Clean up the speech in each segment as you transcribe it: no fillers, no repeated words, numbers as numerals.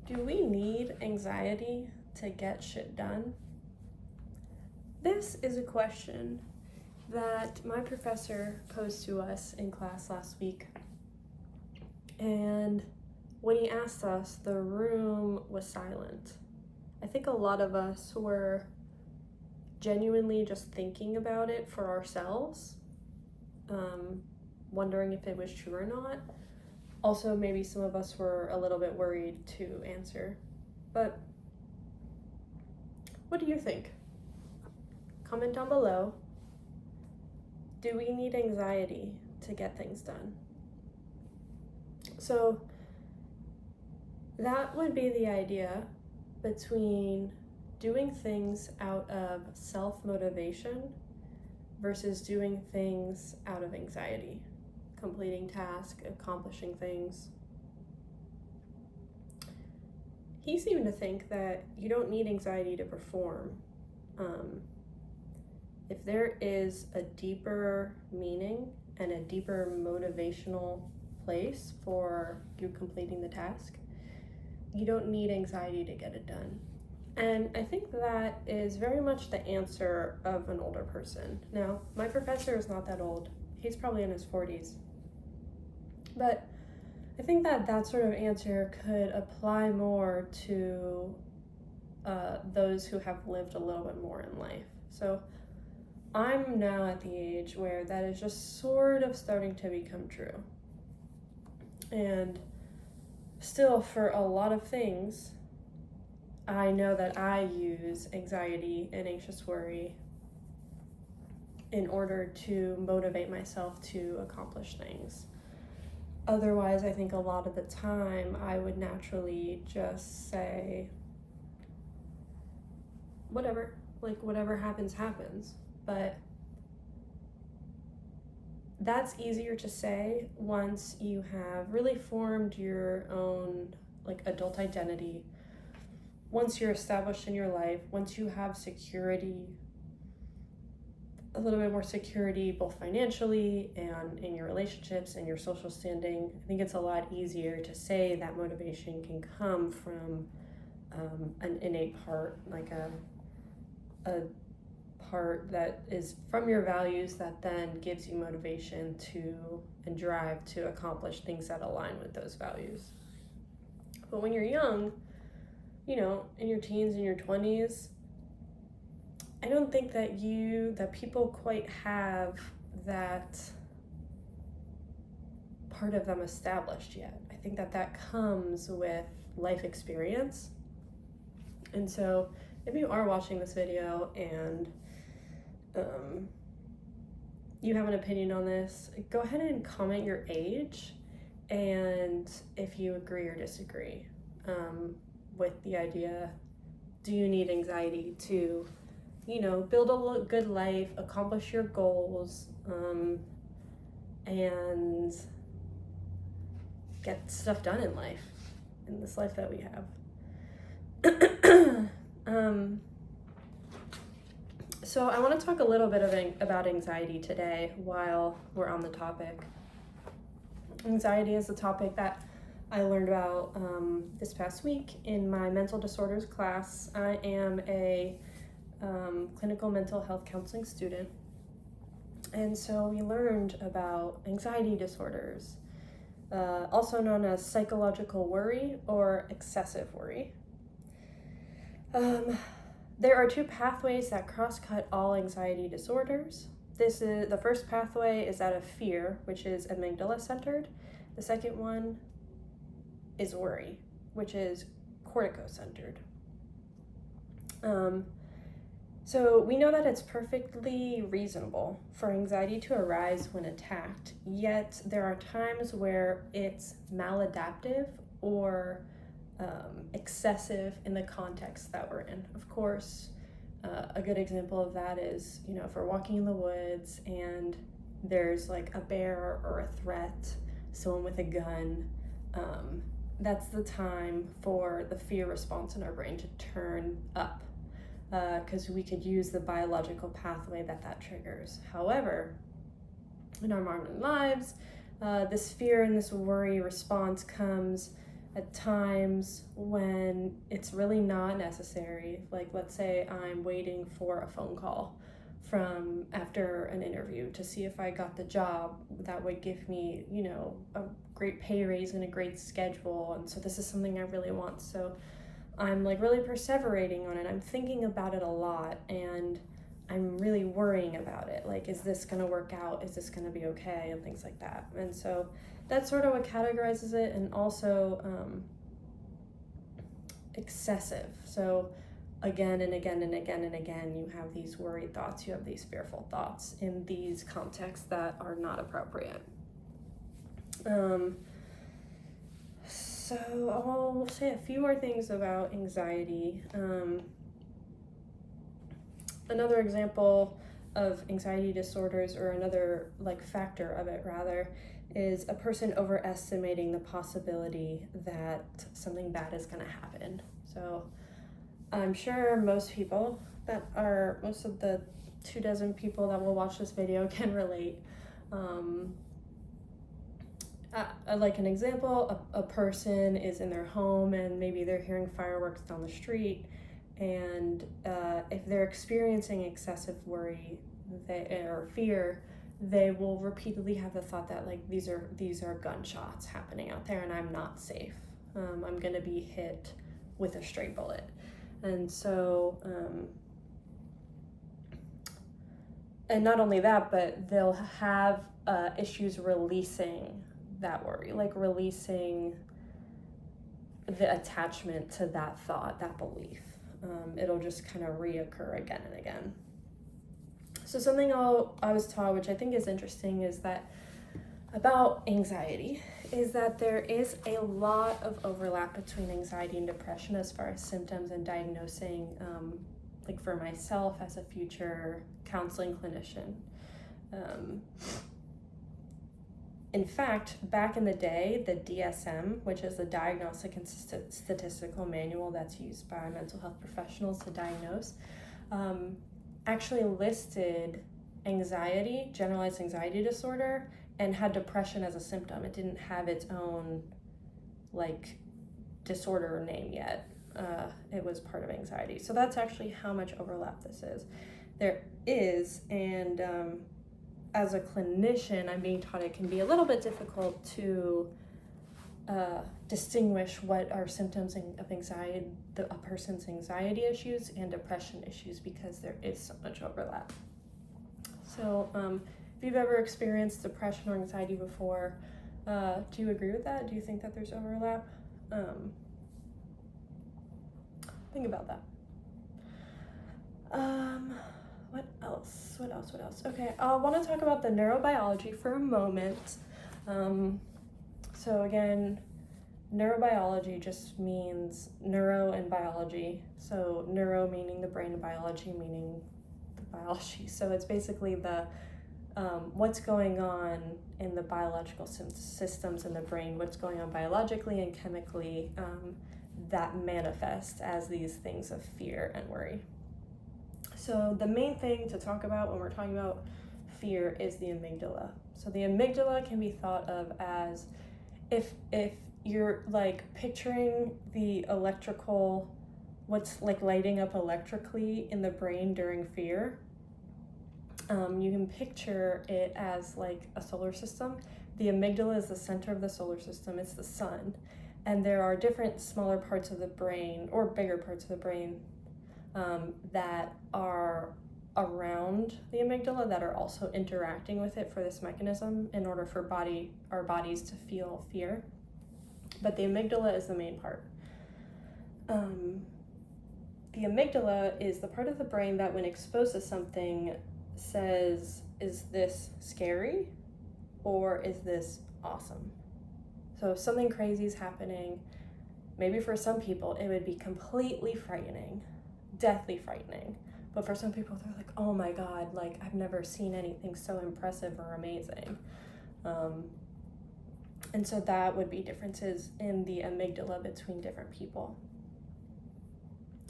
Do we need anxiety to get shit done? This is a question that my professor posed to us in class last week. And when he asked us, the room was silent. I think a lot of us were genuinely just thinking about it for ourselves, wondering if it was true or not. Also, maybe some of us were a little bit worried to answer. But what do you think? Comment down below. Do we need anxiety to get things done? So that would be the idea between doing things out of self-motivation versus doing things out of anxiety, completing tasks, accomplishing things. He seemed to think that you don't need anxiety to perform. If there is a deeper meaning and a deeper motivational place for you completing the task, you don't need anxiety to get it done. And I think that is very much the answer of an older person. Now, my professor is not that old. He's probably in his 40s. But I think that sort of answer could apply more to those who have lived a little bit more in life. So I'm now at the age where that is just sort of starting to become true. And still, for a lot of things, I know that I use anxiety and anxious worry in order to motivate myself to accomplish things. Otherwise, I think a lot of the time I would naturally just say, whatever, like whatever happens, happens. But that's easier to say once you have really formed your own like adult identity, once you're established in your life, once you have security, a little bit more security both financially and in your relationships and your social standing. I think it's a lot easier to say that motivation can come from an innate part, like a part that is from your values that then gives you motivation to and drive to accomplish things that align with those values. But when you're young, in your teens and your 20s, I don't think that people quite have that part of them established yet. I think that comes with life experience. And so if you are watching this video and you have an opinion on this, go ahead and comment your age and if you agree or disagree with the idea. Do you need anxiety to build a good life, accomplish your goals, and get stuff done in life, in this life that we have? So I want to talk a little bit about anxiety today while we're on the topic. Anxiety is a topic that I learned about this past week in my mental disorders class. I am a clinical mental health counseling student, and so we learned about anxiety disorders, also known as psychological worry or excessive worry. There are two pathways that cross-cut all anxiety disorders. The first pathway is that of fear, which is amygdala-centered. The second one is worry, which is cortico-centered. So we know that it's perfectly reasonable for anxiety to arise when attacked, yet there are times where it's maladaptive or excessive in the context that we're in. Of course, a good example of that is, if we're walking in the woods and there's like a bear or a threat, someone with a gun, that's the time for the fear response in our brain to turn up, because we could use the biological pathway that triggers. However, in our modern lives, this fear and this worry response comes at times when it's really not necessary. Like, let's say I'm waiting for a phone call from after an interview to see if I got the job that would give me, a great pay raise and a great schedule. And so this is something I really want. So I'm like really perseverating on it. I'm thinking about it a lot, and I'm really worrying about it. Like, is this going to work out? Is this going to be okay? And things like that. And so that's sort of what categorizes it. And also excessive. So again and again and again and again, you have these worried thoughts, you have these fearful thoughts in these contexts that are not appropriate. So I'll say a few more things about anxiety. Another example of anxiety disorders, or another factor of it rather, is a person overestimating the possibility that something bad is going to happen. So I'm sure most of the 24 people that will watch this video can relate. Like an example, a person is in their home and maybe they're hearing fireworks down the street, and if they're experiencing excessive worry or fear, they will repeatedly have the thought that these are gunshots happening out there and I'm not safe. I'm gonna be hit with a stray bullet. And so and not only that, but they'll have issues releasing that worry, releasing the attachment to that thought, that belief. It'll just kind of reoccur again and again. So something I was taught, which I think is interesting, is that about anxiety, is that there is a lot of overlap between anxiety and depression as far as symptoms and diagnosing, for myself as a future counseling clinician. In fact, back in the day, the DSM, which is the Diagnostic and Statistical Manual that's used by mental health professionals to diagnose, actually listed anxiety, generalized anxiety disorder, and had depression as a symptom. It didn't have its own disorder name yet. It was part of anxiety. So that's actually how much overlap this is. There is, and as a clinician, I'm being taught it can be a little bit difficult to distinguish what are symptoms of anxiety, a person's anxiety issues and depression issues, because there is so much overlap. So if you've ever experienced depression or anxiety before, do you agree with that? Do you think that there's overlap? Think about that. What else? Okay, I want to talk about the neurobiology for a moment. So again, neurobiology just means neuro and biology. So neuro meaning the brain, and biology meaning the biology. So it's basically the what's going on in the biological systems in the brain, what's going on biologically and chemically that manifest as these things of fear and worry. So the main thing to talk about when we're talking about fear is the amygdala. So the amygdala can be thought of as, if you're picturing the electrical, what's lighting up electrically in the brain during fear, you can picture it as a solar system. The amygdala is the center of the solar system. It's the sun. And there are different smaller parts of the brain, or bigger parts of the brain, that are around the amygdala that are also interacting with it for this mechanism in order for our bodies to feel fear. But the amygdala is the main part. The amygdala is the part of the brain that, when exposed to something, says, is this scary or is this awesome? So if something crazy is happening, maybe for some people it would be completely frightening, deathly frightening. But for some people, they're like, oh my God, I've never seen anything so impressive or amazing. And so that would be differences in the amygdala between different people.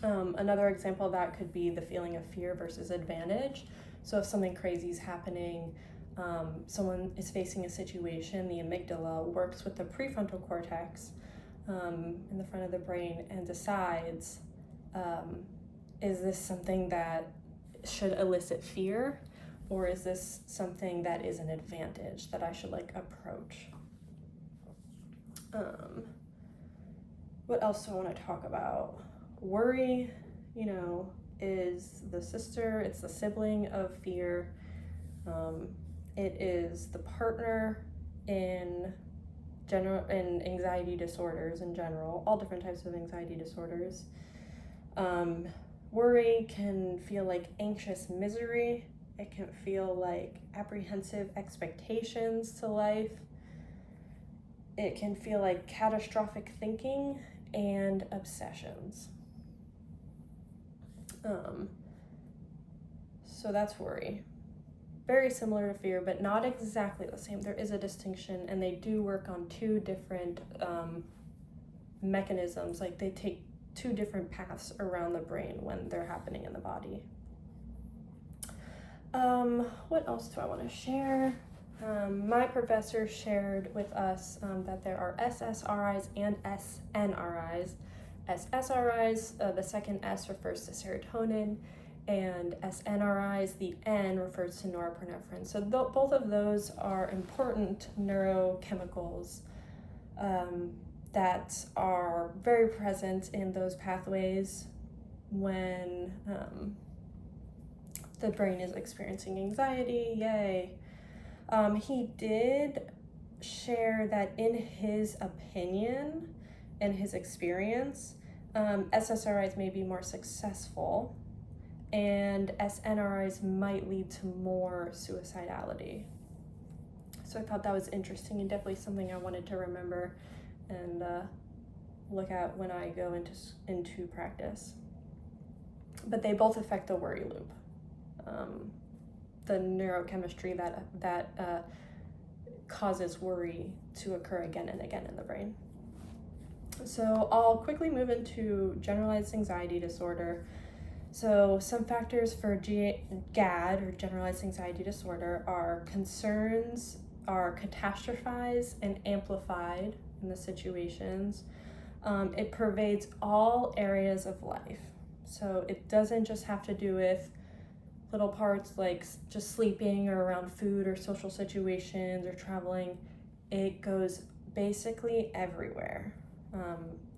Another example of that could be the feeling of fear versus advantage. So if something crazy is happening, someone is facing a situation, the amygdala works with the prefrontal cortex in the front of the brain and decides, is this something that should elicit fear, or is this something that is an advantage that I should like approach? What else do I want to talk about? Worry, is the sister, it's the sibling of fear. It is the partner in anxiety disorders in general, all different types of anxiety disorders. Worry can feel like anxious misery. It can feel like apprehensive expectations to life. It can feel like catastrophic thinking and obsessions. So that's worry. Very similar to fear, but not exactly the same. There is a distinction, and they do work on two different mechanisms. Like they take two different paths around the brain when they're happening in the body. What else do I want to share? My professor shared with us that there are SSRIs and SNRIs. SSRIs, the second S refers to serotonin, and SNRIs, the N refers to norepinephrine. So both of those are important neurochemicals that are very present in those pathways when the brain is experiencing anxiety. Yay. He did share that in his opinion and his experience, SSRIs may be more successful, and SNRIs might lead to more suicidality. So I thought that was interesting and definitely something I wanted to remember and look at when I go into practice. But they both affect the worry loop, the neurochemistry that causes worry to occur again and again in the brain. So I'll quickly move into generalized anxiety disorder. So some factors for GAD, or generalized anxiety disorder, are concerns are catastrophized and amplified in the situations. It pervades all areas of life. So it doesn't just have to do with little parts like just sleeping or around food or social situations or traveling. It goes basically everywhere,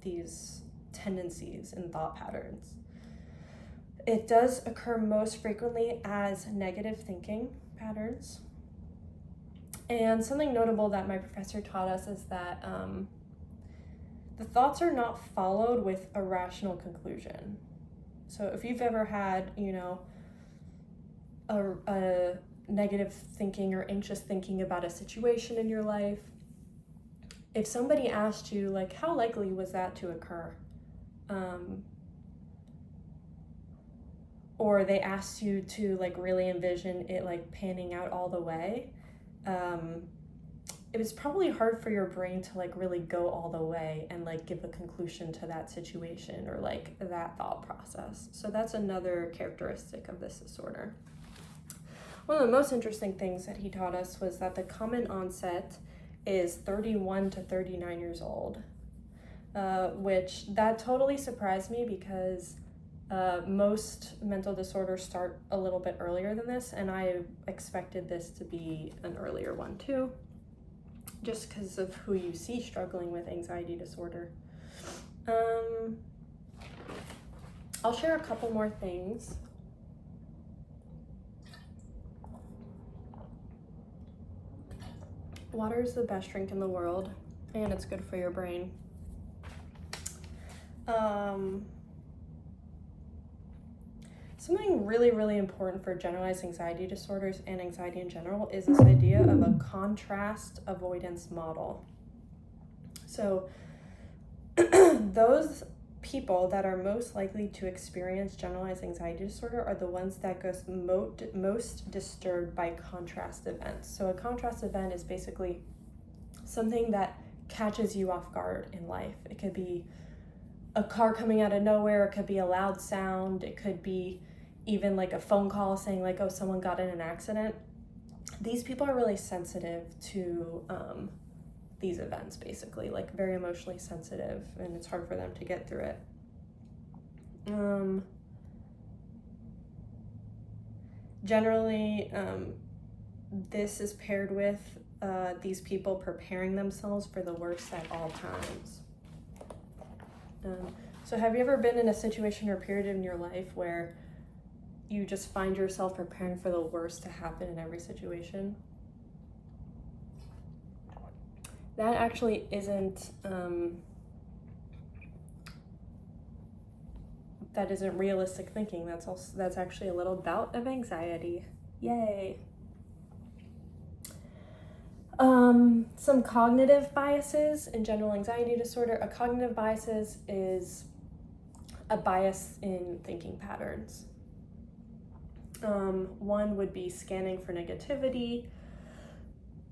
these tendencies and thought patterns. It does occur most frequently as negative thinking patterns. And something notable that my professor taught us is that the thoughts are not followed with a rational conclusion. So if you've ever had, a negative thinking or anxious thinking about a situation in your life, if somebody asked you, like, how likely was that to occur? Or they asked you to, like, really envision it, like, panning out all the way, it was probably hard for your brain to, like, really go all the way and, like, give a conclusion to that situation or, like, that thought process. So that's another characteristic of this disorder. One of the most interesting things that he taught us was that the common onset is 31 to 39 years old, which that totally surprised me because most mental disorders start a little bit earlier than this, and I expected this to be an earlier one too, just because of who you see struggling with anxiety disorder. I'll share a couple more things. Water is the best drink in the world, and it's good for your brain. Something really, really important for generalized anxiety disorders and anxiety in general is this idea of a contrast avoidance model. So those people that are most likely to experience generalized anxiety disorder are the ones that go most disturbed by contrast events. So a contrast event is basically something that catches you off guard in life. It could be a car coming out of nowhere, it could be a loud sound, it could be even like a phone call saying like, oh, someone got in an accident. These people are really sensitive to these events, basically, like very emotionally sensitive, and it's hard for them to get through it. Generally, this is paired with these people preparing themselves for the worst at all times. So have you ever been in a situation or period in your life where you just find yourself preparing for the worst to happen in every situation? That actually isn't realistic thinking. That's actually a little bout of anxiety. Yay. Some cognitive biases in general anxiety disorder. A cognitive biases is a bias in thinking patterns. One would be scanning for negativity,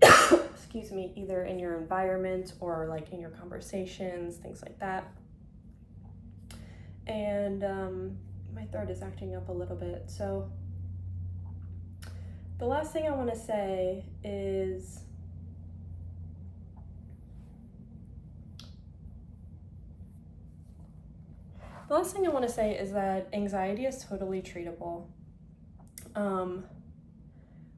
excuse me, either in your environment or like in your conversations, things like that. And my throat is acting up a little bit. So the last thing I want to say is that anxiety is totally treatable.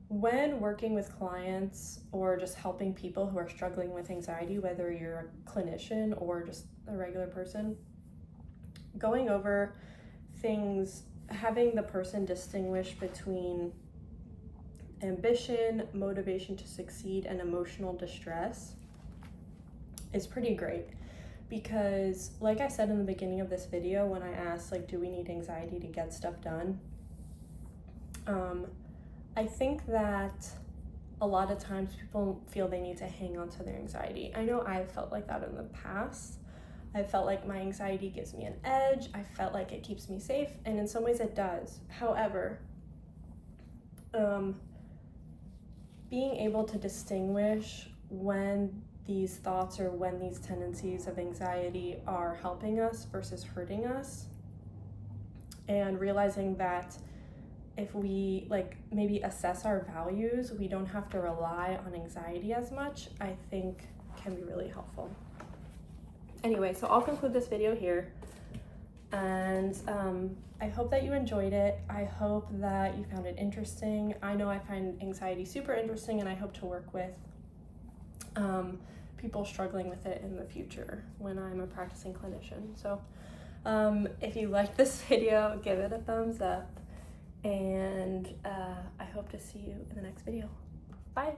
When working with clients or just helping people who are struggling with anxiety, whether you're a clinician or just a regular person, going over things, having the person distinguish between ambition, motivation to succeed, and emotional distress is pretty great. Because like I said in the beginning of this video, when I asked, like, do we need anxiety to get stuff done? I think that a lot of times people feel they need to hang on to their anxiety. I know I've felt like that in the past. I felt like my anxiety gives me an edge. I felt like it keeps me safe, and in some ways it does. However, being able to distinguish when these thoughts or when these tendencies of anxiety are helping us versus hurting us, and realizing that if we like maybe assess our values, we don't have to rely on anxiety as much, I think can be really helpful. Anyway, so I'll conclude this video here, and I hope that you enjoyed it. I hope that you found it interesting. I know I find anxiety super interesting, and I hope to work with people struggling with it in the future when I'm a practicing clinician. So if you liked this video, give it a thumbs up, and I hope to see you in the next video. Bye.